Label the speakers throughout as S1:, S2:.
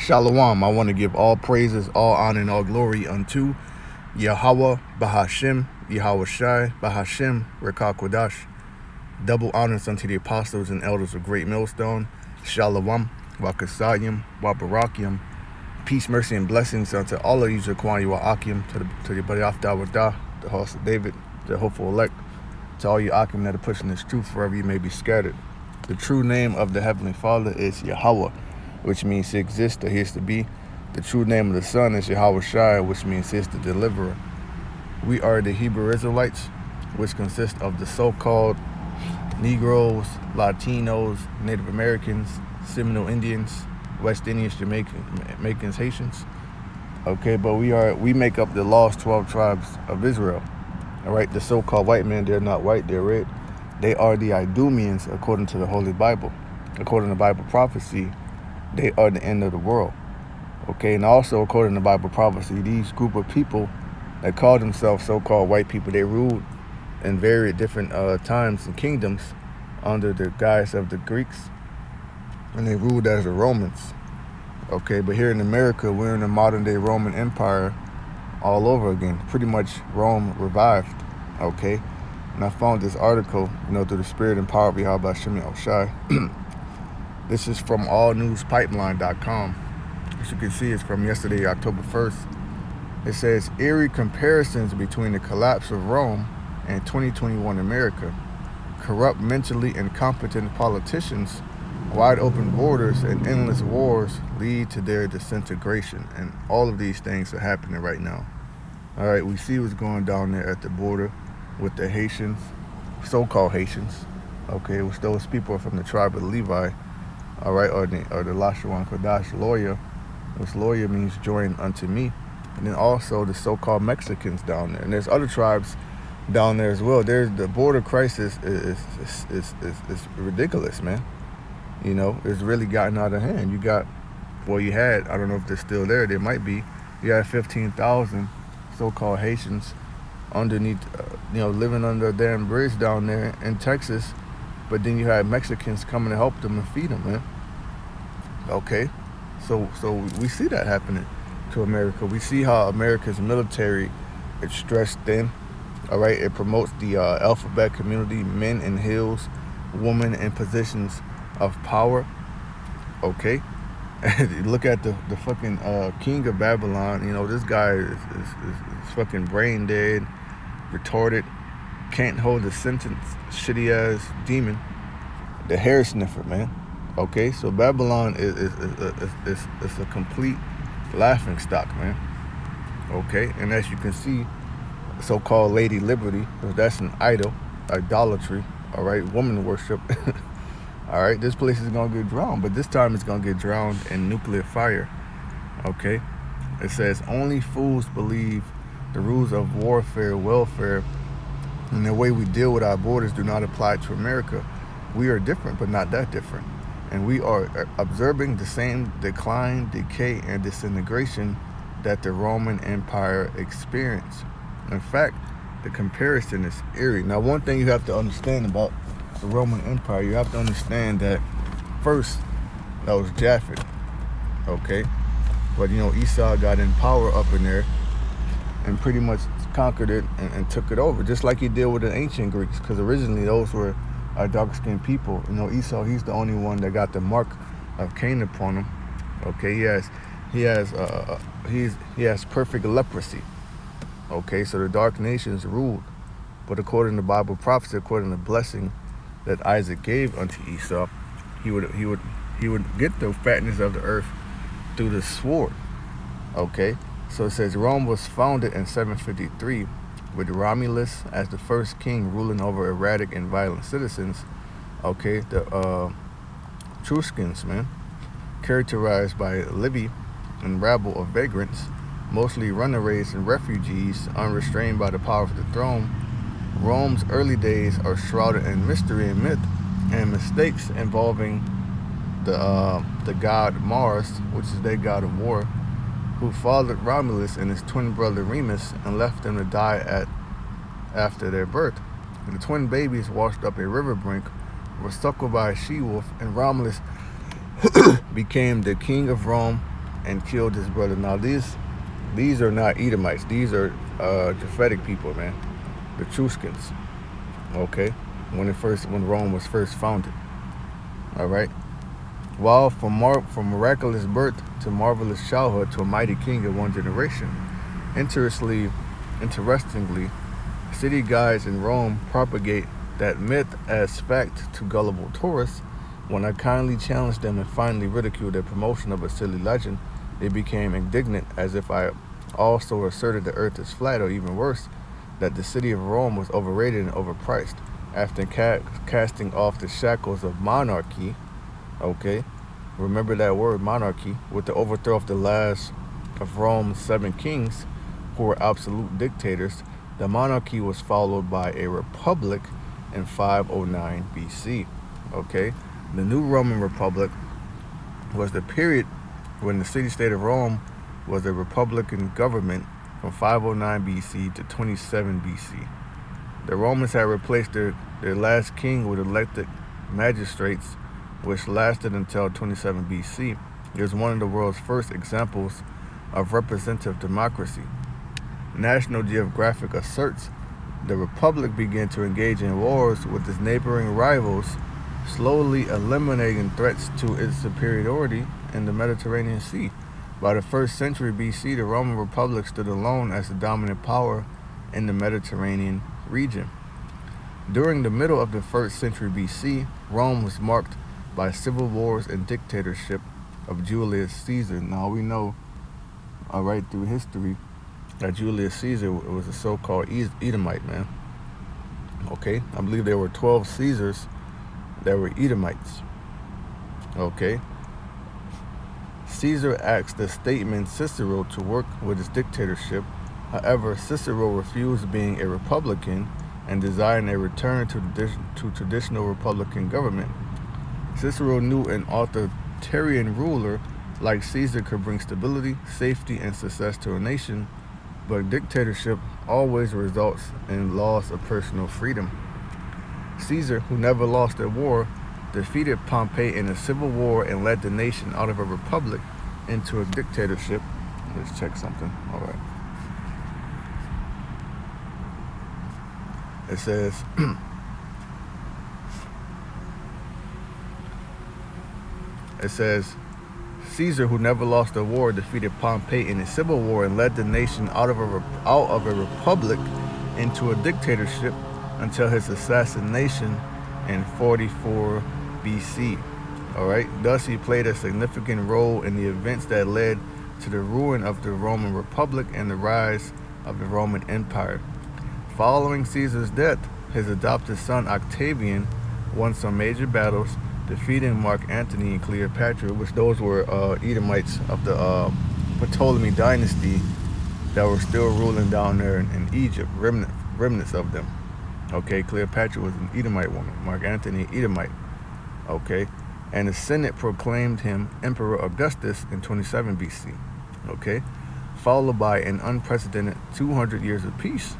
S1: Shalawam. I want to give all praises, all honor, and all glory unto YAHAWAH BAHASHAM, YAHAWASHI, BAHASHAM, QADASH. Double honors unto the apostles and elders of Great Millstone. SHALAWAAM, BARAKYAM, Barakyam. Peace, mercy, and blessings unto all of you, Barakyam, to the BAYATH, DAWADA, the house of David, the hopeful elect, to all you Akim that are pushing this truth wherever you may be scattered. The true name of the Heavenly Father is Yahawah, which means to exist or he is to be. The true name of the Son is YAHAWASHI, which means he is the deliverer. We are the Hebrew Israelites, which consist of the so-called Negroes, Latinos, Native Americans, Seminole Indians, West Indians, Jamaicans, Haitians. Okay, but we make up the lost 12 tribes of Israel. All right, the so-called white men, they're not white, they're red. They are the Idumeans according to the Holy Bible. According to Bible prophecy, they are the end of the world. Okay, and also according to Bible prophecy, these group of people that call themselves so-called white people, they ruled in various different times and kingdoms under the guise of the Greeks, and they ruled as the Romans. Okay, but here in America, we're in the modern day Roman Empire all over again. Pretty much Rome revived. Okay, and I found this article, through the spirit and power of YAHAWAH BAHASHAM. This is from allnewspipeline.com. As you can see, it's from yesterday, October 1st. It says, eerie comparisons between the collapse of Rome and 2021 America. Corrupt, mentally incompetent politicians, wide open borders, and endless wars lead to their disintegration. And all of these things are happening right now. All right, we see what's going down there at the border with the Haitians, so-called Haitians. Okay, which those people are from the tribe of Levi. All right, or the Lashawan Kodash LAWYA, which LAWYA means join unto me. And then also the so-called Mexicans down there. And there's other tribes down there as well. There's the border crisis is ridiculous, man. It's really gotten out of hand. You had, I don't know if they're still there, they might be. You had 15,000 so-called Haitians underneath, living under a damn bridge down there in Texas. But then you had Mexicans coming to help them and feed them, man. Okay, so we see that happening to America. We see how America's military is stretched thin. All right, it promotes the alphabet community, men in heels, women in positions of power. Okay, and look at the fucking king of Babylon. This guy is fucking brain dead, retarded, can't hold a sentence, shitty ass demon, the hair sniffer, man. Okay, so Babylon is a complete laughing stock, man. Okay, and as you can see, so-called Lady Liberty, that's an idolatry. All right, woman worship. All right, this place is gonna get drowned, but this time it's gonna get drowned in nuclear fire. Okay, it says only fools believe the rules of warfare, welfare, and the way we deal with our borders do not apply to America. We are different, but not that different. And we are observing the same decline, decay, and disintegration that the Roman Empire experienced. In fact, the comparison is eerie. Now, one thing you have to understand about the Roman Empire, you have to understand that first, that was Japhet, okay? But, Esau got in power up in there and pretty much conquered it and took it over, just like he did with the ancient Greeks, because originally those were dark-skinned people. Esau, he's the only one that got the mark of Cain upon him. Okay, he has perfect leprosy. Okay, so the dark nations ruled, but according to Bible prophecy, according to the blessing that Isaac gave unto Esau, he would get the fatness of the earth through the sword. Okay, so it says Rome was founded in 753 with Romulus as the first king ruling over erratic and violent citizens. Okay, the Etruscans, man, characterized by LEVI and rabble of vagrants, mostly runaways and refugees, unrestrained by the power of the throne. Rome's early days are shrouded in mystery and myth and mistakes involving the god Mars, which is their god of war, who fathered Romulus and his twin brother Remus and left them to die after their birth. And the twin babies washed up a river brink, were suckled by a she-wolf, and Romulus became the king of Rome and killed his brother. Now these are not Edomites. These are Japhetic people, man. The Etruscans. Okay, when Rome was first founded. All right. While from miraculous birth to marvelous childhood to a mighty king in one generation. Interestingly, city guides in Rome propagate that myth as fact to gullible tourists. When I kindly challenged them and finally ridiculed their promotion of a silly legend, they became indignant, as if I also asserted the earth is flat, or even worse, that the city of Rome was overrated and overpriced. After casting off the shackles of monarchy, okay, remember that word, monarchy, with the overthrow of the last of Rome's 7 kings, who were absolute dictators, the monarchy was followed by a republic in 509 BC. Okay, the new Roman Republic was the period when the city-state of Rome was a republican government from 509 BC to 27 BC. The Romans had replaced their last king with elected magistrates, which lasted until 27 BC. It was one of the world's first examples of representative democracy. National Geographic asserts the Republic began to engage in wars with its neighboring rivals, slowly eliminating threats to its superiority in the Mediterranean Sea. By the 1st century BC, the Roman Republic stood alone as the dominant power in the Mediterranean region. During the middle of the 1st century BC, Rome was marked by civil wars and dictatorship of Julius Caesar. Now we know, right through history, that Julius Caesar was a so-called Edomite, man. Okay, I believe there were 12 Caesars that were Edomites. Okay. Caesar asked the statesman Cicero to work with his dictatorship. However, Cicero refused, being a Republican and desiring a return to traditional Republican government. Cicero knew an authoritarian ruler like Caesar could bring stability, safety, and success to a nation, but dictatorship always results in loss of personal freedom. Caesar, who never lost a war, defeated Pompey in a civil war and led the nation out of a republic into a dictatorship. Let's check something. All right. It says, Caesar, who never lost a war, defeated Pompey in a civil war and led the nation out of a republic into a dictatorship until his assassination in 44 BC. All right. Thus, he played a significant role in the events that led to the ruin of the Roman Republic and the rise of the Roman Empire. Following Caesar's death, his adopted son Octavian won some major battles, defeating Mark Antony and Cleopatra, which those were Edomites of the Ptolemy dynasty that were still ruling down there in Egypt, remnants of them. Okay, Cleopatra was an Edomite woman, Mark Antony, Edomite. Okay, and the Senate proclaimed him Emperor Augustus in 27 BC. Okay, followed by an unprecedented 200 years of peace.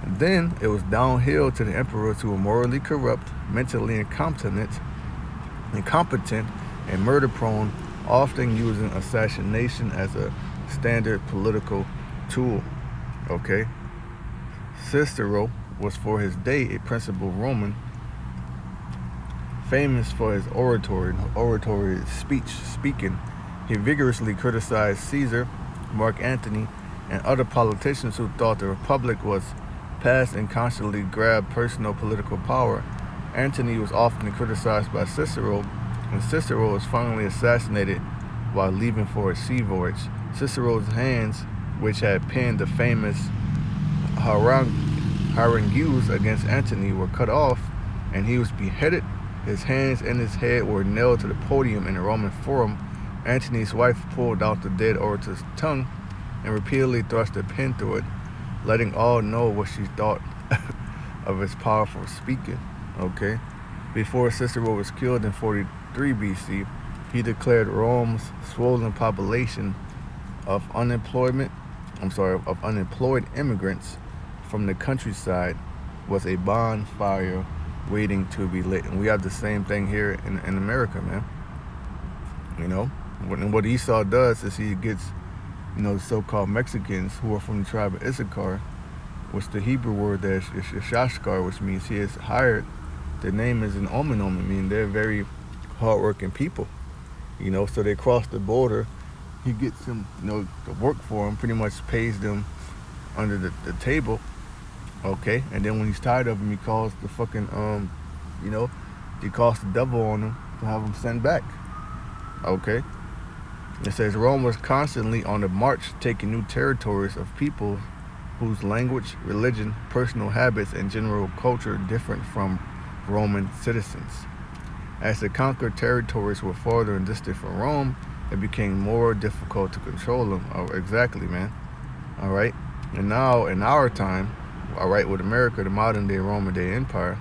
S1: And then it was downhill to the emperors who were morally corrupt, mentally incompetent, and murder-prone, often using assassination as a standard political tool. Okay, Cicero was for his day a principal Roman, famous for his oratory speaking. He vigorously criticized Caesar, Mark Antony, and other politicians who thought the republic was past and constantly grabbed personal political power. Antony was often criticized by Cicero, and Cicero was finally assassinated while leaving for a sea voyage. Cicero's hands, which had penned the famous harangues against Antony, were cut off, and he was beheaded. His hands and his head were nailed to the podium in the Roman Forum. Antony's wife pulled out the dead orator's tongue and repeatedly thrust a pin through it, letting all know what she thought of his powerful speaking. Okay, before Cicero was killed in 43 BC, he declared Rome's swollen population of unemployed immigrants from the countryside was a bonfire waiting to be lit. And we have the same thing here in America, man. You know, What Esau does is he gets, the so-called Mexicans who are from the tribe of Issachar, which the Hebrew word there is Shashkar, which means he is hired. Their name is an omen, meaning they're very hardworking people. So they cross the border. He gets them, to work for him, pretty much pays them under the table, okay? And then when he's tired of him, he calls the fucking, he calls the devil on him to have him sent back, okay? It says Rome was constantly on the march, taking new territories of people whose language, religion, personal habits, and general culture different from Roman citizens. As the conquered territories were farther and distant from Rome, it became more difficult to control them. Oh, exactly, man. All right. And now, in our time, all right, with America, the modern-day Roman day empire,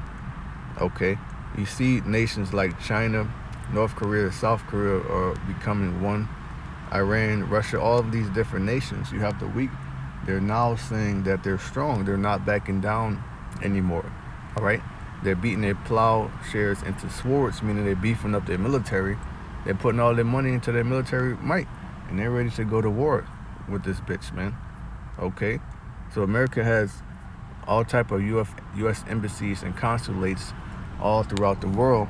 S1: okay, you see nations like China, North Korea, South Korea are becoming one. Iran, Russia, all of these different nations, you have the weak. They're now saying that they're strong. They're not backing down anymore. All right. They're beating their plowshares into swords, meaning they're beefing up their military. They're putting all their money into their military might, and they're ready to go to war with this bitch, man. Okay? So America has all type of U.S. embassies and consulates all throughout the world,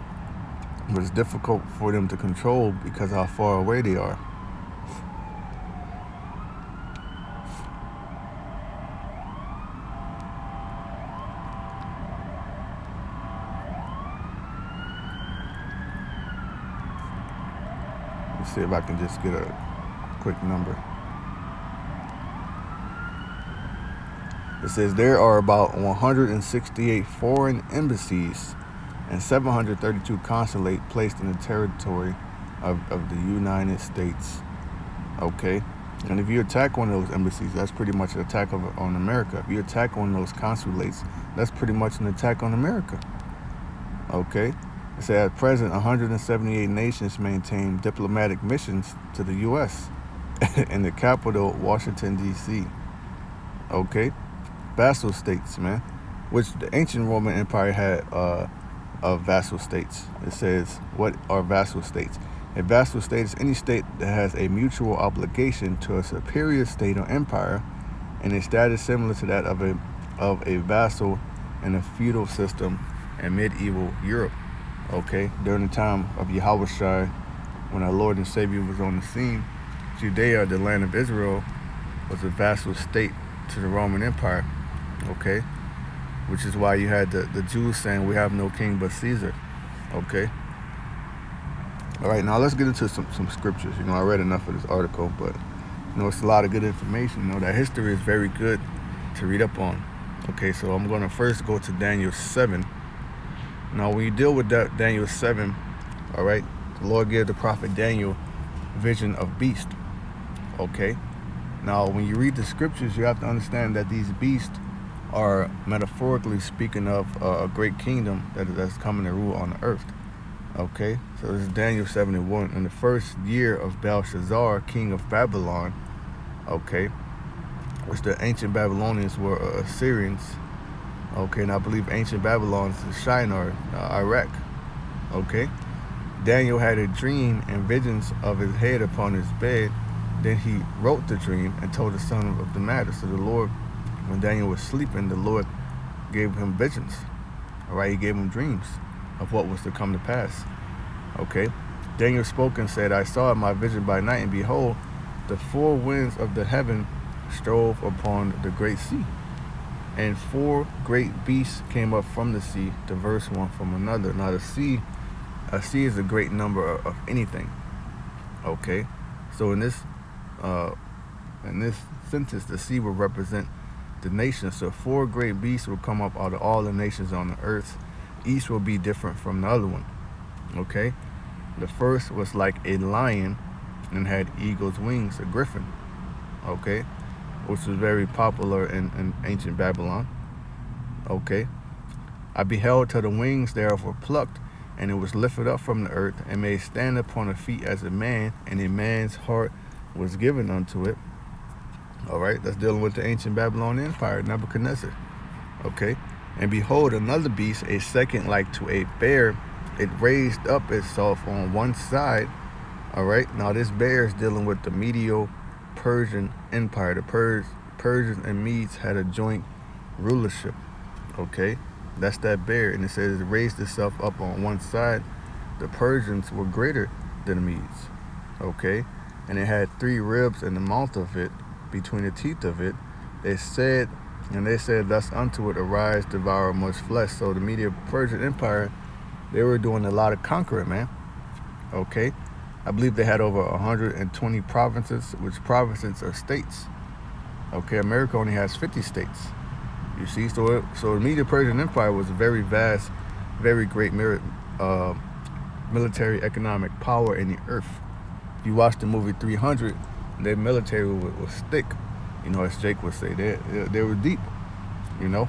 S1: but it's difficult for them to control because of how far away they are. Let's see if I can just get a quick number. It says there are about 168 foreign embassies and 732 consulates placed in the territory of the United States. Okay? And if you attack one of those embassies, that's pretty much an attack on America. If you attack one of those consulates, that's pretty much an attack on America. Okay? It said at present, 178 nations maintain diplomatic missions to the U.S. in the capital, Washington, D.C. Okay? Vassal states, man, which the ancient Roman Empire had of vassal states. It says, what are vassal states? A vassal state is any state that has a mutual obligation to a superior state or empire and a status similar to that of a vassal in a feudal system in medieval Europe. Okay, during the time of YAHAWASHI, when our Lord and Savior was on the scene, Judea, the land of Israel, was a vassal state to the Roman Empire. Okay, which is why you had the Jews saying, we have no king but Caesar. Okay. All right, now let's get into some scriptures. I read enough of this article, but it's a lot of good information. That history is very good to read up on. Okay, so I'm going to first go to Daniel 7. Now, when you deal with that Daniel 7, all right, the Lord gave the prophet Daniel vision of beast. Okay. Now, when you read the scriptures, you have to understand that these beasts are metaphorically speaking of a great kingdom that's coming to rule on the earth. Okay, so this is Daniel 7:1. In the first year of Belshazzar, king of Babylon, okay, which the ancient Babylonians were Assyrians. Okay, and I believe ancient Babylon is Shinar, Iraq. Okay, Daniel had a dream and visions of his head upon his bed. Then he wrote the dream and told the son of the matter. So the Lord, when Daniel was sleeping, the Lord gave him visions. All right, he gave him dreams of what was to come to pass. Okay, Daniel spoke and said, I saw in my vision by night, and behold, the four winds of the heaven strove upon the great sea. And four great beasts came up from the sea, diverse one from another. Now a sea is a great number of anything. Okay, so in this sentence, the sea will represent the nations. So four great beasts will come up out of all the nations on the earth. Each will be different from the other one. Okay, the first was like a lion and had eagle's wings, a griffin. Okay, which was very popular in ancient Babylon. Okay, I beheld till the wings thereof were plucked, and it was lifted up from the earth, and made stand upon the feet as a man, and a man's heart was given unto it. All right, that's dealing with the ancient Babylon Empire, Nebuchadnezzar. Okay, and behold, another beast, a second like to a bear, it raised up itself on one side, All right. Now this bear is dealing with the Medo-Persian Empire. The Persians and Medes had a joint rulership. Okay, that's that bear, and it says it raised itself up on one side. The Persians were greater than the Medes. Okay, and it had 3 ribs in the mouth of it, between the teeth of it. They said, thus unto it, arise, devour much flesh. So the Medo-Persian Empire, they were doing a lot of conquering, man. Okay, I believe they had over 120 provinces, which provinces are states. Okay, America only has 50 states. You see, so the Medo-Persian Empire was a very vast, very great military economic power in the earth. If you watch the movie 300, their military was thick. You know, as Jake would say, they were deep. You know,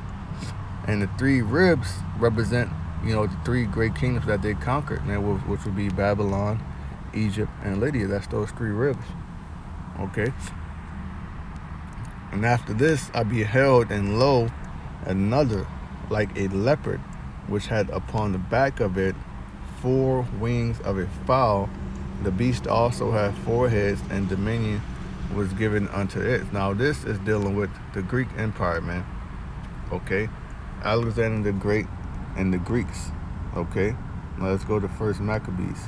S1: and the 3 ribs represent, you know, the 3 great kingdoms that they conquered, man, which would be Babylon, Egypt, and Lydia. That's those 3 ribs. Okay. And after this, I beheld, and lo, another like a leopard, which had upon the back of it 4 wings of a fowl. The beast also had 4 heads, and dominion was given unto it. Now this is dealing with the Greek Empire, man. Okay, Alexander the Great and the Greeks. Okay, now let's go to 1 Maccabees.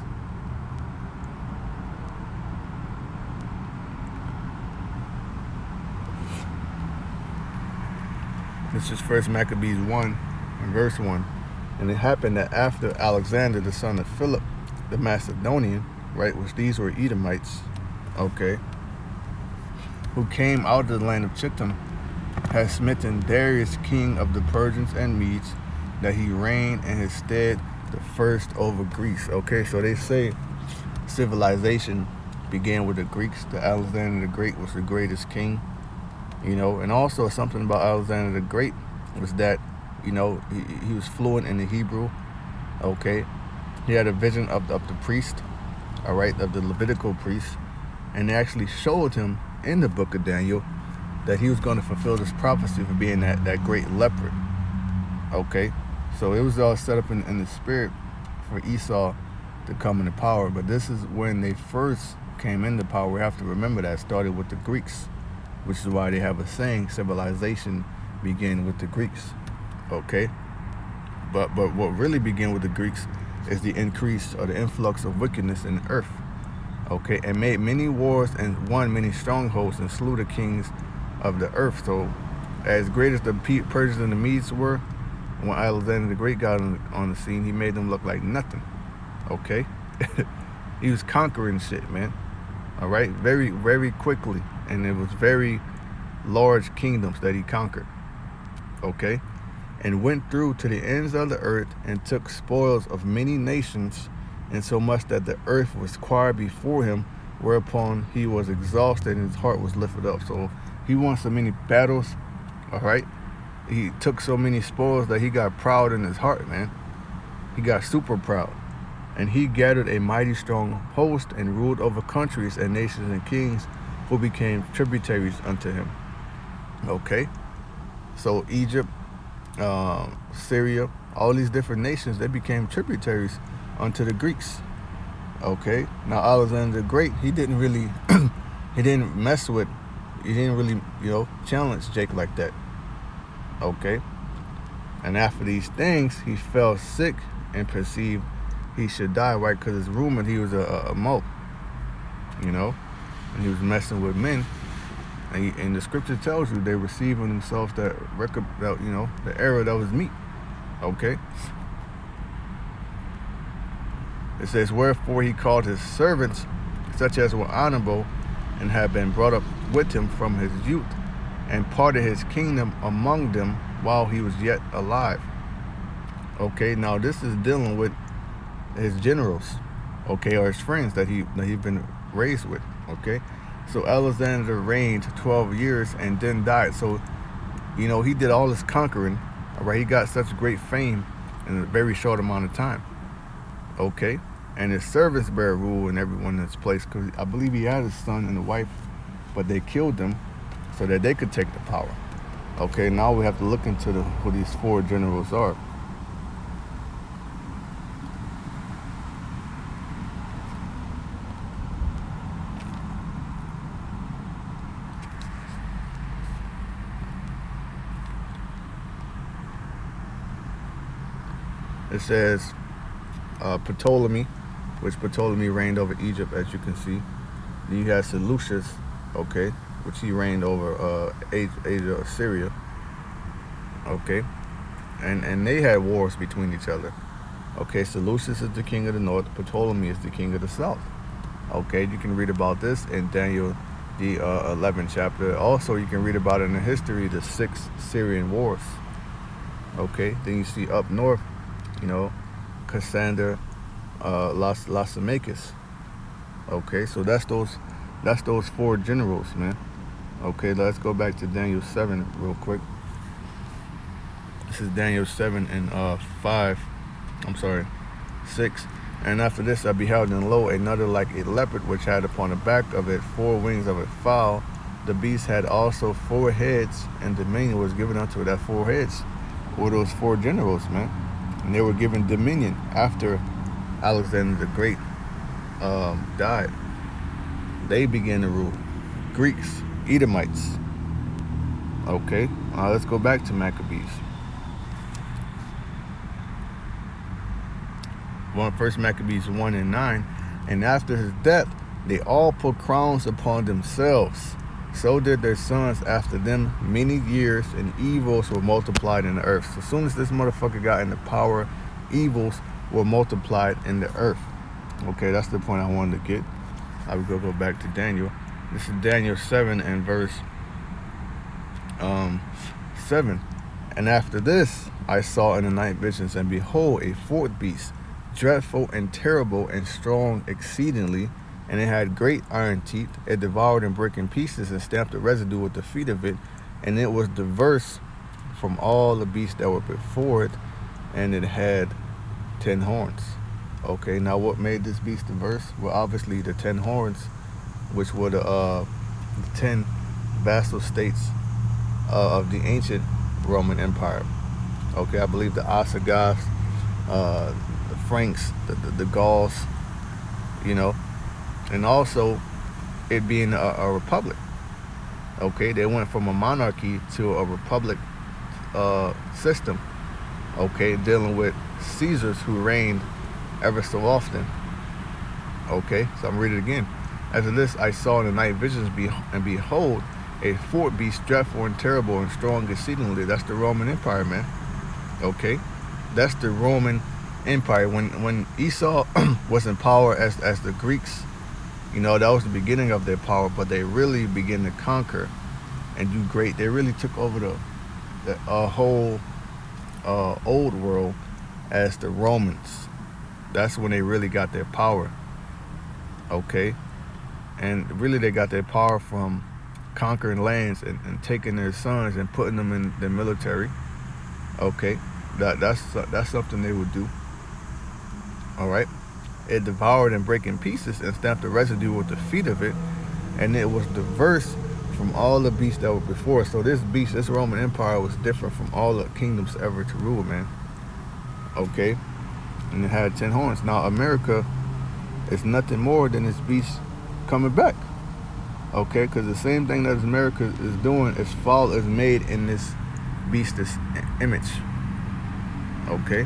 S1: This is 1 Maccabees 1 and verse 1. And it happened that after Alexander, the son of Philip, the Macedonian, right, which these were Edomites, okay, who came out of the land of Chittim, had smitten Darius, king of the Persians and Medes, that he reigned in his stead the first over Greece. Okay, so they say civilization began with the Greeks. The Alexander the Great was the greatest king. You know, and also something about Alexander the Great was that, you know, he was fluent in the Hebrew. Okay, he had a vision of the priest, all right, of the Levitical priest, and they actually showed him in the book of Daniel that he was going to fulfill this prophecy for being that great leopard. Okay, so it was all set up in the spirit for Esau to come into power, but this is when they first came into power. We have to remember that started with the Greeks, which is why they have a saying, civilization began with the Greeks. Okay, but what really began with the Greeks is the increase or the influx of wickedness in the earth. Okay, and made many wars and won many strongholds and slew the kings of the earth. So as great as the Persians and the Medes were, when Alexander the Great got on the scene, he made them look like nothing. Okay, he was conquering shit, man. All right, very, very quickly, and it was very large kingdoms that he conquered. Okay, and went through to the ends of the earth and took spoils of many nations, insomuch that the earth was quiet before him, whereupon he was exhausted and his heart was lifted up. So he won so many battles, all right? He took so many spoils that he got proud in his heart, man. He got super proud. And he gathered a mighty strong host and ruled over countries and nations and kings who became tributaries unto him. Okay? So Egypt, Syria, all these different nations, they became tributaries unto the Greeks. Okay? Now Alexander the Great, he didn't really, he didn't really, challenge Jake like that. Okay? And after these things, he fell sick and perceived he should die, right? Because it's rumored he was a mope, and he was messing with men. And the scripture tells you they received on themselves the error that was meat. Okay? It says, wherefore he called his servants, such as were honorable, and had been brought up with him from his youth, and parted his kingdom among them while he was yet alive. Okay, now this is dealing with his generals, okay, or his friends that he'd been raised with. Okay, so Alexander reigned 12 years and then died. So, he did all this conquering. All right, he got such great fame in a very short amount of time. Okay, and his servants bear rule in everyone in his place, because I believe he had a son and a wife, but they killed them so that they could take the power. Okay, now we have to look into who these 4 generals are. it says Ptolemy, which Ptolemy reigned over Egypt, as you can see. Then you had Seleucus, okay, which he reigned over Asia or Syria, okay, and they had wars between each other. Okay, Seleucus is the king of the north, Ptolemy is the king of the south. Okay, you can read about this in Daniel, the 11th chapter. Also, you can read about it in the history, the 6 Syrian wars. Okay, then you see up north, you know, Cassander, Lysimachus. Okay, so that's those 4 generals, man. Okay, let's go back to Daniel 7 real quick. This is Daniel 7 and 6. And after this I beheld, and lo, another like a leopard, which had upon the back of it 4 wings of a fowl. The beast had also 4 heads, and dominion was given unto it at 4 heads. Or those 4 generals, man. And they were given dominion after Alexander the Great died. They began to rule. Greeks, Edomites. Okay, let's go back to Maccabees. First Maccabees 1 and 9. And after his death, they all put crowns upon themselves. So did their sons after them many years, and evils were multiplied in the earth. So as soon as this motherfucker got into power, evils were multiplied in the earth. Okay, that's the point I wanted to get. I will go back to Daniel. This is Daniel 7 and verse 7. And after this I saw in the night visions, and behold, a 4th beast, dreadful and terrible and strong exceedingly, and it had great iron teeth. It devoured and brake in pieces, and stamped the residue with the feet of it, and it was diverse from all the beasts that were before it, and it had 10 horns. Okay, now what made this beast diverse? Well, obviously the 10 horns, which were the 10 vassal states of the ancient Roman Empire. Okay, I believe the Ostrogoths, the Franks, the Gauls, you know, and also it being a republic. Okay, they went from a monarchy to a republic system. Okay, dealing with Caesars who reigned ever so often. Okay, so I'm reading it again. After this I saw in the night visions, and behold, a 4th beast, dreadful and terrible and strong exceedingly. That's the Roman Empire, man. Okay, that's the Roman Empire. When Esau was in power as the Greeks, you know, that was the beginning of their power, but they really began to conquer and do great. They really took over the whole old world as the Romans. That's when they really got their power. Okay, and really they got their power from conquering lands and taking their sons and putting them in the military. Okay, that's something they would do. All right, it devoured and brake in pieces, and stamped the residue with the feet of it, and it was diverse from all the beasts that were before. So this Roman Empire was different from all the kingdoms ever to rule, man. Okay, and it had 10 horns. Now America is nothing more than this beast coming back. Okay, because the same thing that America is doing is made in this beast's image. Okay.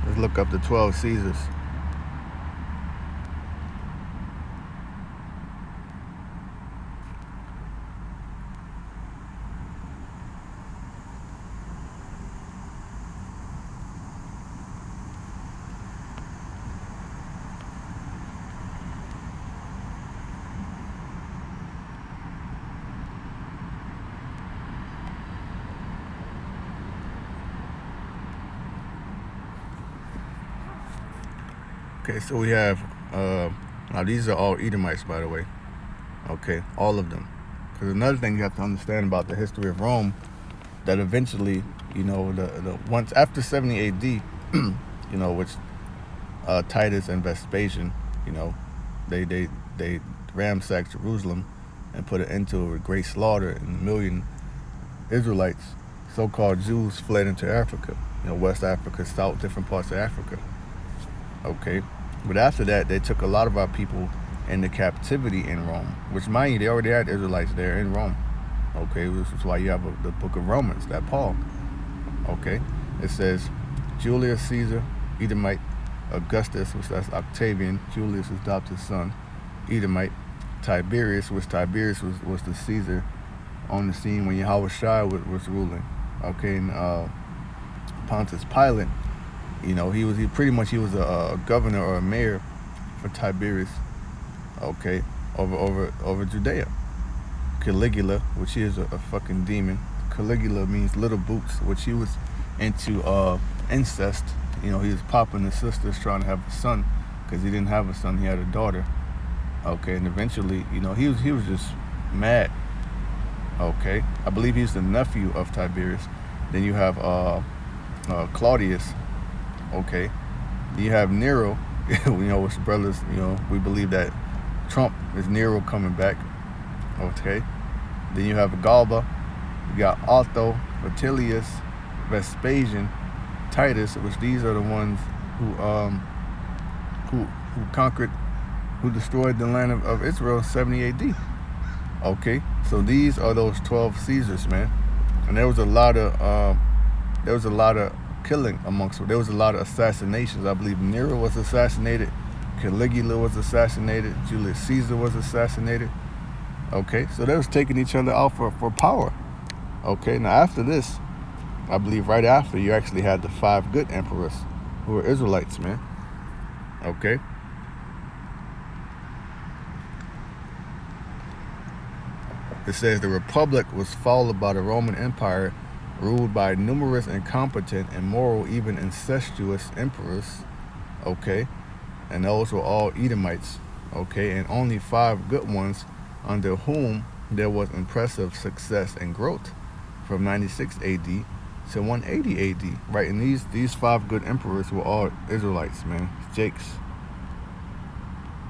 S1: Let's look up the 12 Caesars. Okay, so we have, now these are all Edomites, by the way. Okay, all of them. Because another thing you have to understand about the history of Rome, that eventually, you know, the once after 70 AD, you know, which Titus and Vespasian, you know, they ransacked Jerusalem and put it into a great slaughter, and Israelites, so-called Jews, fled into Africa. West Africa, South, different parts of Africa. Okay, but after that, they took a lot of our people into captivity in Rome, which, mind you, they already had Israelites there in Rome. Okay, this is why you have the book of Romans, that Paul. Okay, it says Julius Caesar, Edomite, Augustus, which that's Octavian, Julius' adopted son, Edomite, Tiberius, which Tiberius was the Caesar on the scene when YAHAWASHI was ruling. Okay, and Pontius Pilate, he was a governor or a mayor for Tiberius. Okay, over Judea. Caligula, which he is a fucking demon. Caligula means little boots, which he was into incest. He was popping his sisters trying to have a son, because he didn't have a son, he had a daughter. Okay, and eventually, he was just mad. Okay, I believe he's the nephew of Tiberius. Then you have Claudius. Okay, you have Nero. Which brothers, we believe that Trump is Nero coming back. Okay, then you have Galba. You got Otho, Vitellius, Vespasian, Titus, which these are the ones who conquered, who destroyed the land of Israel in 70 AD. Okay, so these are those 12 Caesars, man. And there was a lot of killing amongst them. There was a lot of assassinations. I believe Nero was assassinated, Caligula was assassinated, Julius Caesar was assassinated. Okay, so they was taking each other out for power. Okay, now after this, I believe right after, you actually had the 5 good emperors who were Israelites, man. Okay. It says the Republic was followed by the Roman Empire, ruled by numerous incompetent, immoral, even incestuous emperors. Okay, and those were all Edomites. Okay, and only 5 good ones, under whom there was impressive success and growth from 96 AD to 180 AD. Right, and these 5 good emperors were all Israelites, man. Jakes.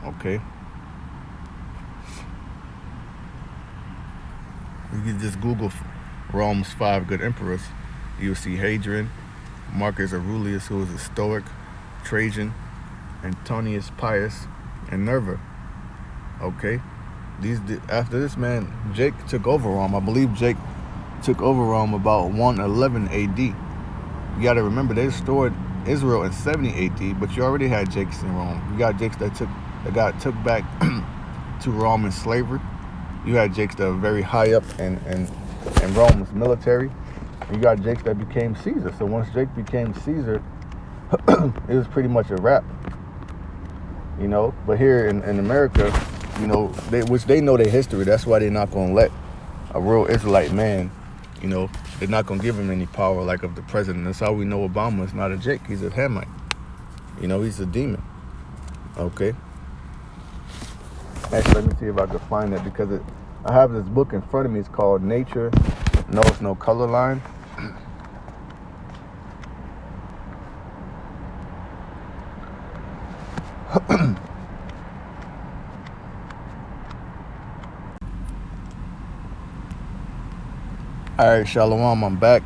S1: Okay. You can just Google Rome's 5 good emperors. You'll see Hadrian, Marcus Aurelius, who was a Stoic, Trajan, Antonius Pius, and Nerva. Okay. After this, man, Jake took over Rome. I believe Jake took over Rome about 111 AD. You got to remember, they restored Israel in 70 AD, but you already had Jakes in Rome. You got Jakes that got took back to Rome in slavery. You had Jakes that were very high up in Rome's military. You got Jakes that became Caesar. So once Jake became Caesar, it was pretty much a wrap. But here in America, they know their history. That's why they're not going to let a real Israelite man, they're not going to give him any power like of the president. That's how we know Obama is not a Jake. He's a Hamite. He's a demon. Okay. Actually, let me see if I can find it, because I have this book in front of me. It's called Nature Knows No Color Line. All right, Shalawam, I'm back.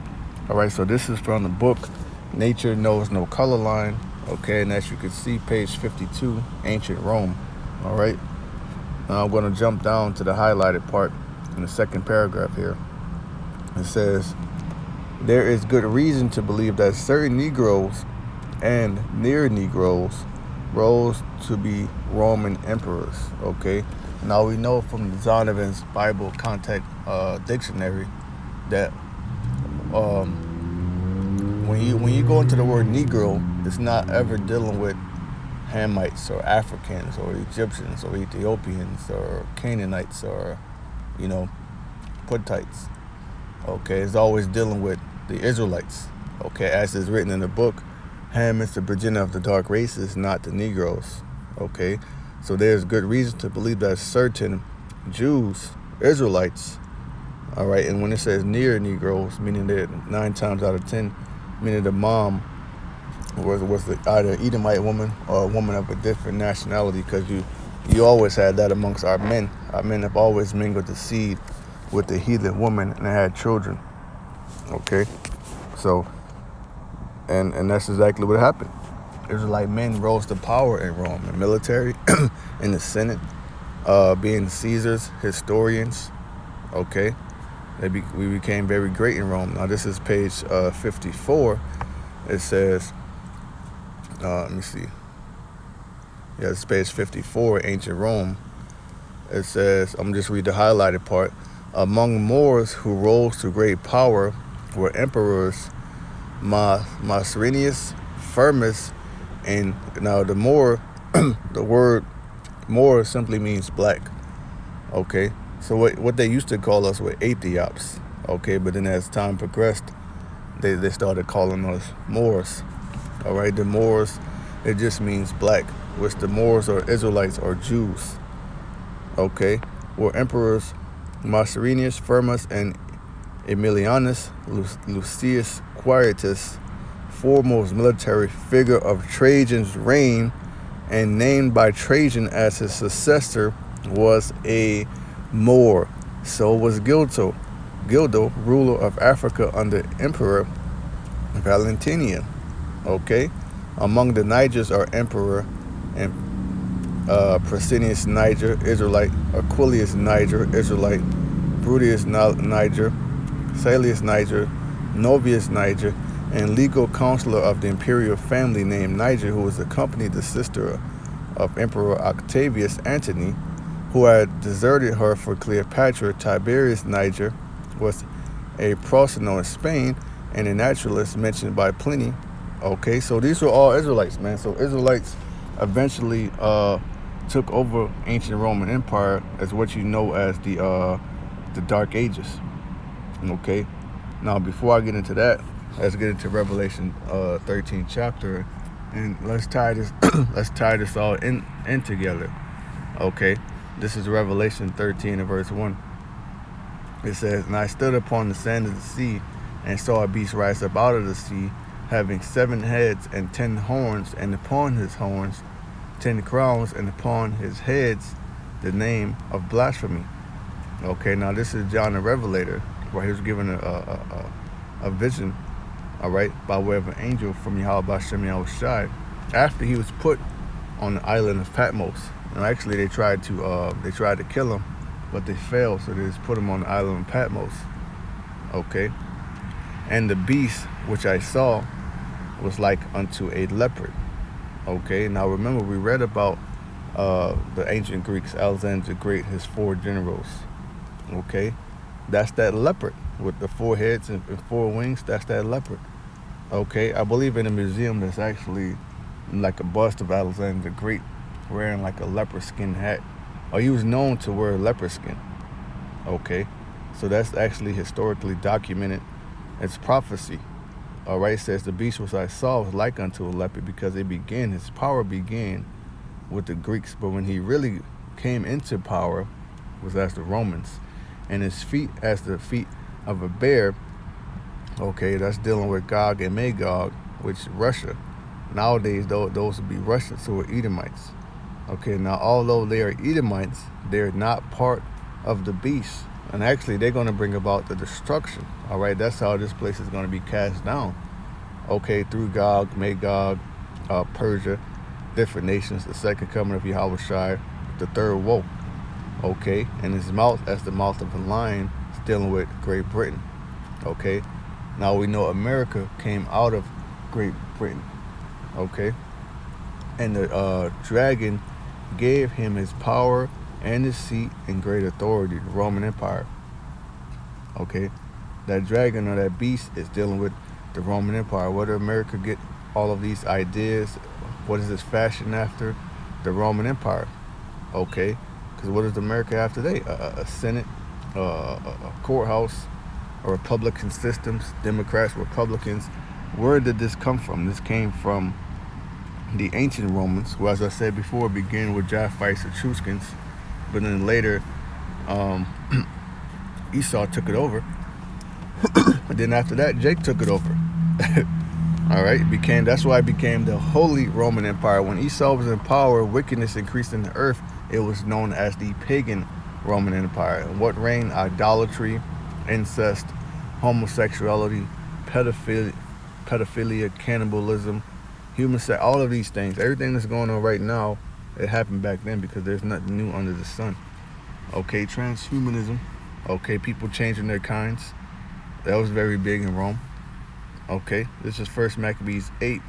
S1: All right, so this is from the book Nature Knows No Color Line. Okay, and as you can see, page 52, Ancient Rome. All right. Now I'm going to jump down to the highlighted part in the second paragraph here. It says, there is good reason to believe that certain Negroes and near Negroes rose to be Roman emperors. Okay. Now we know from the Zonovan's Bible Context Dictionary that when you go into the word Negro, it's not ever dealing with Hamites or Africans or Egyptians or Ethiopians or Canaanites or, Puttites. Okay, it's always dealing with the Israelites. Okay, as is written in the book, Ham is the progenitor of the dark races, not the Negroes. Okay, so there's good reason to believe that certain Jews, Israelites, all right, and when it says near Negroes, meaning that 9 times out of 10, meaning the mom was either an Edomite woman or a woman of a different nationality, because you always had that amongst our men. Our men have always mingled the seed with the heathen woman and had children. Okay, so and that's exactly what happened. Israelite men rose to power in Rome, the military, in the Senate, being Caesars, historians. Okay, we became very great in Rome. Now this is page 54. It says, let me see. Yeah, it's page 54, ancient Rome. It says, I'm just read the highlighted part. Among Moors who rose to great power were emperors Masrinius, Firmus, and now the Moor, the word Moor simply means black. Okay, so what they used to call us were Ethiops. Okay, but then as time progressed, they started calling us Moors. All right, the Moors, it just means black, which the Moors or Israelites or Jews. Okay, were emperors Masrinius, Firmus, and Aemilianus Lucius Quietus, foremost military figure of Trajan's reign, and named by Trajan as his successor, was a Moor. So was Gildo, ruler of Africa under Emperor Valentinian. Okay, among the Nigers are Emperor and Praesenius Niger, Israelite; Aquilius Niger, Israelite; Brutius Niger; Salius Niger; Novius Niger; and legal counselor of the imperial family named Niger, who was accompanied the sister of Emperor Octavius Antony, who had deserted her for Cleopatra. Tiberius Niger was a proselyte in Spain and a naturalist mentioned by Pliny. Okay, so these were all Israelites, man. So Israelites eventually took over ancient Roman Empire as what you know as the Dark Ages. Okay, now before I get into that, let's get into Revelation 13 chapter, and let's tie this all in together. Okay, this is Revelation 13 and verse 1. It says, "And I stood upon the sand of the sea, and saw a beast rise up out of the sea, having 7 heads and 10 horns, and upon his horns 10 crowns, and upon his heads the name of blasphemy." Okay, now this is John the Revelator, where he was given a vision, all right, by way of an angel from YAHAWAH BAHASHAM, after he was put on the island of Patmos. And actually, they tried to kill him, but they failed, so they just put him on the island of Patmos. Okay, and the beast which I saw was like unto a leopard. Okay, now remember, we read about the ancient Greeks, Alexander the Great, his 4 generals. Okay, that's that leopard with the 4 heads and 4 wings. That's that leopard. Okay, I believe in a museum there's actually like a bust of Alexander the Great wearing like a leopard skin hat, or he was known to wear leopard skin. Okay, so that's actually historically documented. It's prophecy. All right, it says the beast which I saw was like unto a leopard, because his power began with the Greeks, but when he really came into power was as the Romans, and his feet as the feet of a bear. Okay, that's dealing with Gog and Magog, which Russia. Nowadays, those would be Russians who are Edomites. Okay, now although they are Edomites, they're not part of the beast, and actually they're going to bring about the destruction. All right, that's how this place is going to be cast down. Okay, through Gog, Magog, Persia, different nations, the second coming of YAHAWASHI, the third woe. Okay, and his mouth as the mouth of a lion, is dealing with Great Britain. Okay, now we know America came out of Great Britain. Okay, and the dragon gave him his power and his seat and great authority, the Roman Empire. Okay, that dragon or that beast is dealing with the Roman Empire. Where did America get all of these ideas? What is this fashion after? The Roman Empire. Okay, because what does America have today? A Senate, a courthouse, a Republican systems, Democrats, Republicans. Where did this come from? This came from the ancient Romans, who, as I said before, began with Japhites, Etruscans, but then later Esau took it over. And then after that, Jake took it over. All right, that's why it became the Holy Roman Empire. When Esau was in power, wickedness increased in the earth. It was known as the pagan Roman Empire. And what reigned? Idolatry, incest, homosexuality, pedophilia, cannibalism, human sex, all of these things. Everything that's going on right now, it happened back then because there's nothing new under the sun. Okay, transhumanism. Okay, people changing their kinds. That was very big in Rome. Okay, this is 1 Maccabees 8.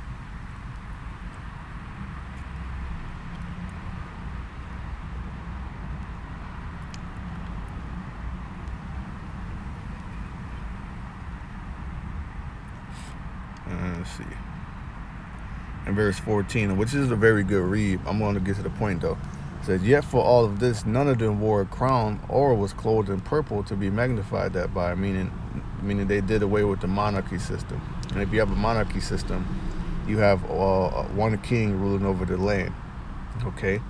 S1: Let's see. In verse 14, which is a very good read. I'm going to get to the point though. It says, yet for all of this, none of them wore a crown or was clothed in purple to be magnified thereby, meaning they did away with the monarchy system. And if you have a monarchy system, you have one king ruling over the land. Okay?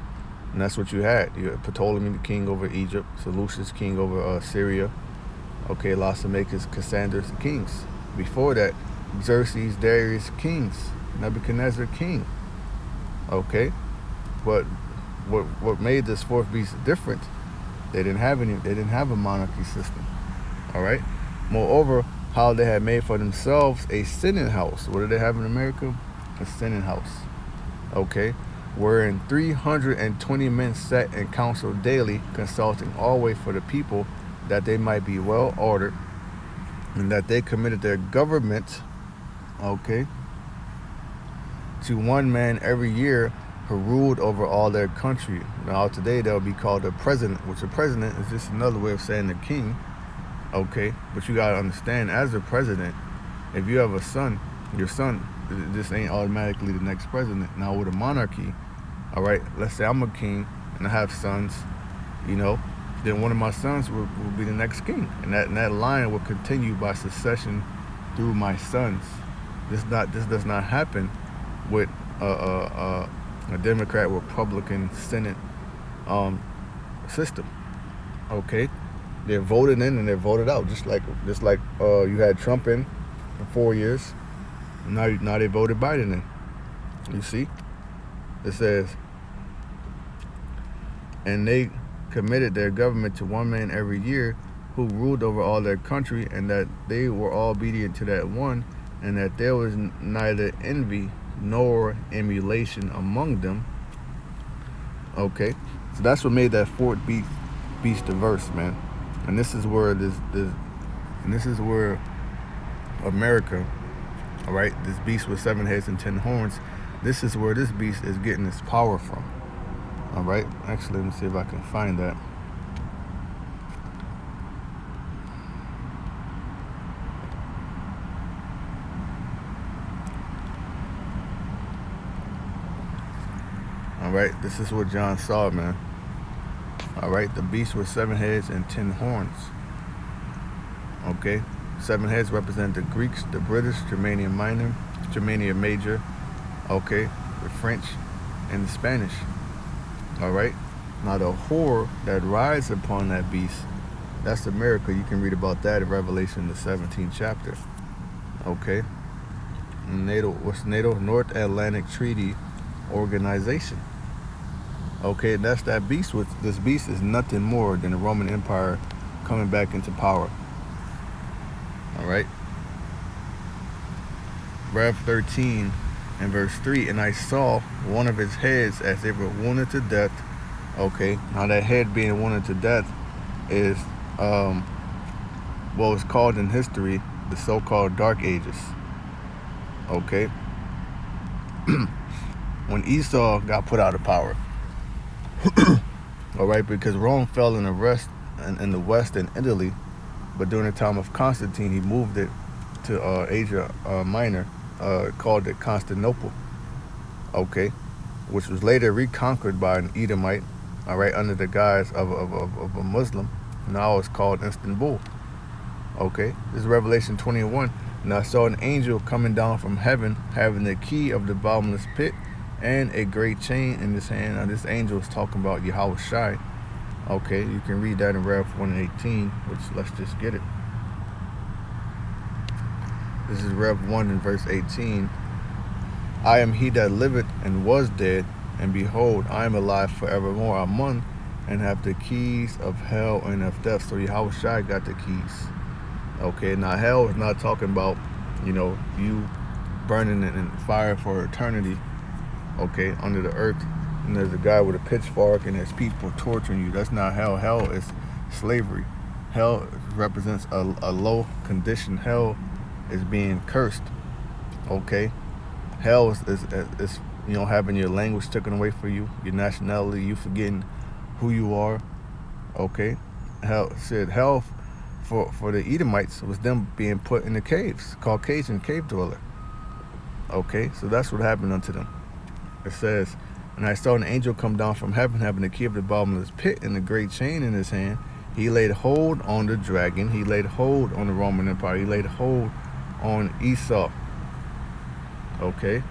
S1: And that's what you had. You had Ptolemy the king over Egypt, Seleucus king over Syria. Okay, Laomachus, Cassandra's kings. Before that, Xerxes, Darius kings, Nebuchadnezzar king. Okay? But what made this fourth beast different, they didn't have a monarchy system. All right. Moreover, how they had made for themselves a sinning house. What did they have in America? A sinning house. Okay. Wherein 320 men sat in council daily, consulting always for the people, that they might be well ordered, and that they committed their government, okay, to one man every year, who ruled over all their country. Now today they'll be called the president, which the president is just another way of saying the king. Okay, but you gotta understand, as a president, if you have a son, your son just ain't automatically the next president. Now with a monarchy, all right, let's say I'm a king and I have sons, you know, then one of my sons will be the next king, and that line will continue by succession through my sons. This does not happen with a Democrat Republican Senate system. Okay, they're voted in and they're voted out, just like you had Trump in for 4 years. Now they voted Biden in. You see, it says, and they committed their government to one man every year, who ruled over all their country, and that they were all obedient to that one, and that there was neither envy nor emulation among them. Okay, so that's what made that fourth beast diverse, man. And this is where America, all right, this beast with 7 heads and 10 horns, this is where this beast is getting its power from. All right, actually, let me see if I can find that. All right, this is what John saw, man. All right, the beast with 7 heads and 10 horns. Okay, 7 heads represent the Greeks, the British, Germania Minor, Germania Major, okay, the French, and the Spanish. All right, now the whore that rides upon that beast, that's America. You can read about that in Revelation, the 17th chapter. Okay, NATO, what's NATO? North Atlantic Treaty Organization. Okay, that's that beast. This beast is nothing more than the Roman Empire coming back into power. All right. Rev 13 and verse 3, and I saw one of his heads as they were wounded to death. Okay, now that head being wounded to death is what was called in history the so-called Dark Ages. Okay. When Esau got put out of power. All right, because Rome fell in the west and Italy, but during the time of Constantine, he moved it to Asia Minor, called it Constantinople. Okay, which was later reconquered by an Edomite. All right, under the guise of a Muslim. Now it's called Istanbul. Okay, this is Revelation 21. And I saw an angel coming down from heaven, having the key of the bottomless pit and a great chain in his hand. Now this angel is talking about YAHAWASHI. Okay, you can read that in Rev 1 and 18, which let's just get it. This is Rev 1 and verse 18. I am he that liveth and was dead, and behold, I am alive forevermore. Among and have the keys of hell and of death. So YAHAWASHI got the keys. Okay, now hell is not talking about, you burning in fire for eternity, okay, under the earth. And there's a guy with a pitchfork and there's people torturing you. That's not hell. Hell is slavery. Hell represents a low condition. Hell is being cursed, okay? Hell is having your language taken away from you, your nationality, you forgetting who you are, okay? Hell for the Edomites was them being put in the caves, Caucasian cave dweller. Okay, so that's what happened unto them. It says, and I saw an angel come down from heaven, having the key of the bottomless pit and a great chain in his hand. He laid hold on the dragon. He laid hold on the Roman Empire. He laid hold on Esau. Okay,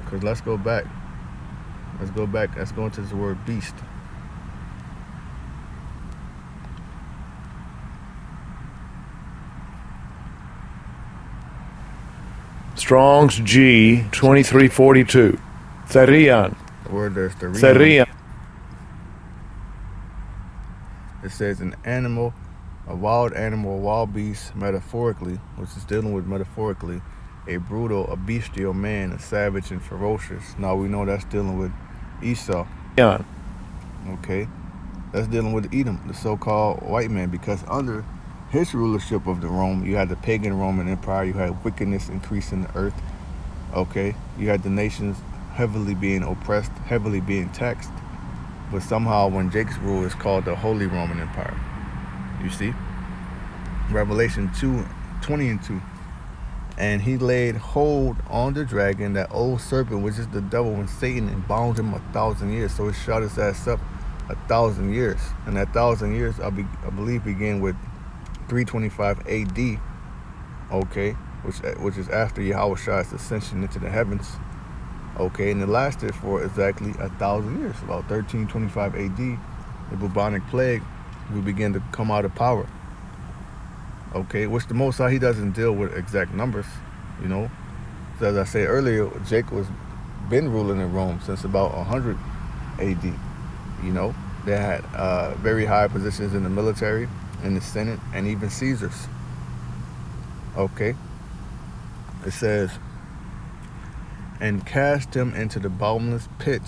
S1: because let's go back. Let's go into the word beast.
S2: Strong's G 2342. Therian.
S1: The word there's
S2: Therian.
S1: It says an animal, a wild animal, a wild beast, metaphorically, which is dealing with metaphorically, a brutal, a bestial man, a savage and ferocious. Now we know that's dealing with Esau.
S2: Yeah.
S1: Okay, that's dealing with Edom, the so-called white man, because under his rulership of the Rome, you had the pagan Roman Empire, you had wickedness increasing the earth, okay? You had the nations heavily being oppressed, heavily being taxed, but somehow when Jake's rule is called the Holy Roman Empire. You see? Revelation 2:20-2. And he laid hold on the dragon, that old serpent, which is the devil and Satan, and bound him 1,000 years. So it shot his ass up 1,000 years. And that 1,000 years, I believe, began with 325 AD, okay, which is after Yahawashi's ascension into the heavens, okay, and it lasted for exactly 1,000 years, about 1325 AD, the bubonic plague will begin to come out of power, okay, which the Most High, he doesn't deal with exact numbers, so as I said earlier, Jake was been ruling in Rome since about 100 AD, they had very high positions in the military, in the Senate, and even Caesar's. Okay. It says, and cast him into the bottomless pit,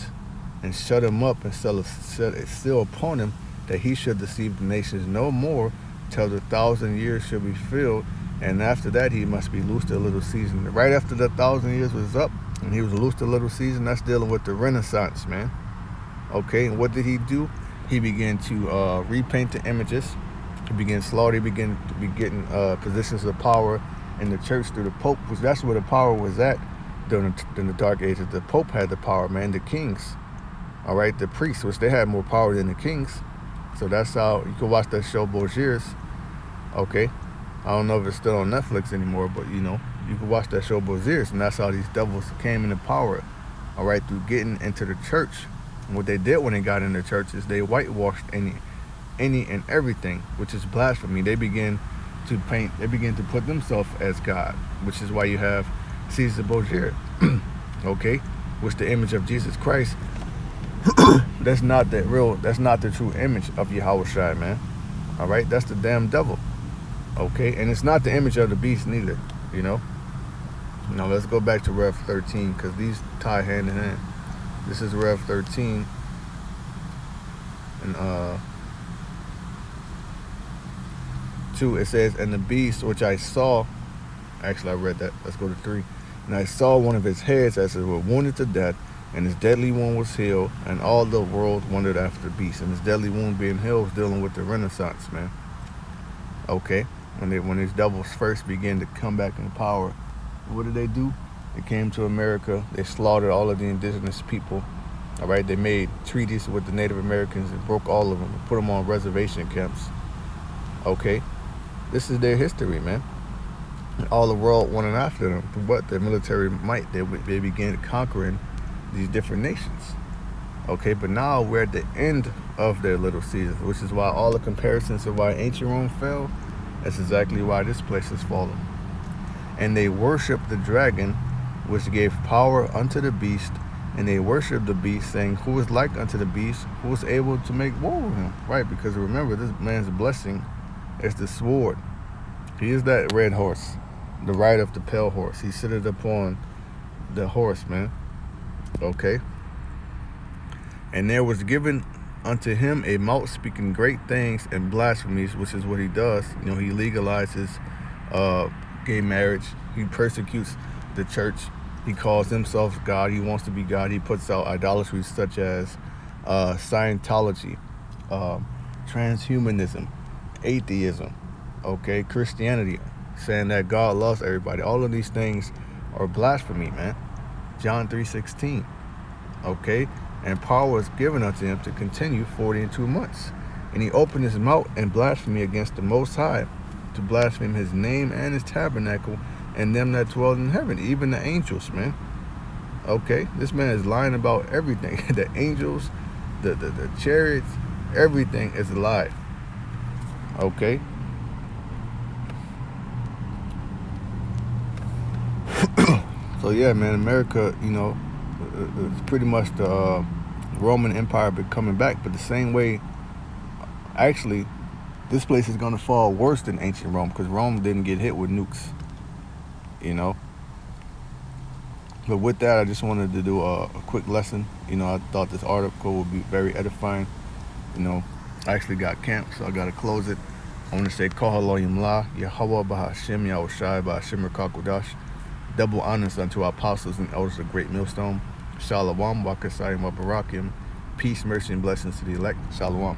S1: and shut him up, and set a seal upon him, that he should deceive the nations no more, till the 1,000 years should be filled, and after that he must be loosed a little season. Right after the 1,000 years was up, and he was loosed a little season, that's dealing with the Renaissance, man. Okay, and what did he do? He began to repaint the images. He began slaughtering, he began to be getting positions of power in the church through the Pope, which that's where the power was at during the Dark Ages. The Pope had the power, man, the kings, all right, the priests, which they had more power than the kings. So that's how, you can watch that show, Bourgeois, okay? I don't know if it's still on Netflix anymore, but you can watch that show, Bourgeois, and that's how these devils came into power, all right, through getting into the church. And what they did when they got into the church is they whitewashed any and everything, which is blasphemy. They begin to put themselves as God, which is why you have Caesar Borgia, okay, which the image of Jesus Christ, that's not the true image of Yahawashi, man, all right, that's the damn devil, okay, and it's not the image of the beast neither, Now let's go back to Rev 13, because these tie hand in hand. This is Rev 13, and 2, it says, and the beast which I saw, actually I read that, let's go to 3, and I saw one of his heads as it were wounded to death, and his deadly wound was healed, and all the world wondered after the beast. And his deadly wound being healed was dealing with the Renaissance, man. Okay, when these devils first began to come back in power, what did they do? They came to America, they slaughtered all of the indigenous people, all right, they made treaties with the Native Americans and broke all of them and put them on reservation camps, okay. This is their history, man. And all the world wanted after them. For what? Their military might. They began conquering these different nations. Okay, but now we're at the end of their little season, which is why all the comparisons of why ancient Rome fell, that's exactly why this place has fallen. And they worshiped the dragon, which gave power unto the beast, and they worshiped the beast, saying, who is like unto the beast, who is able to make war with him? Right, because remember, this man's blessing is the sword, He is that red horse, the rider of the pale horse. He sitteth upon the horse, man. Okay. And there was given unto him a mouth speaking great things and blasphemies, which is what he does. You know, he legalizes gay marriage. He persecutes the church. He calls himself God. He wants to be God. He puts out idolatry such as Scientology, transhumanism, atheism, okay, Christianity, saying that God loves everybody. All of these things are blasphemy, man. John 3:16, okay? And power was given unto him to continue 40 and 2 months. And he opened his mouth in blasphemy against the Most High, to blaspheme his name and his tabernacle and them that dwell in heaven, even the angels, man. Okay, this man is lying about everything. The angels, the chariots, everything is a lie. Okay. So yeah, man, America, you know, it's pretty much the Roman Empire coming back, but the same way, actually, this place is going to fall worse than ancient Rome, because Rome didn't get hit with nukes, you know. But with that, I just wanted to do a quick lesson. You know, I thought this article would be very edifying. You know, I actually got camp, so I got to close it. I want to say, halalyam, YAHAWAH BAHASHAM, YAHWASHI, BAHASHAM, QADASH. Double honors unto our apostles and elders of Great Millstone. SHALAWAAM, Barakyam. Peace, mercy, and blessings to the elect. SHALAWAAM.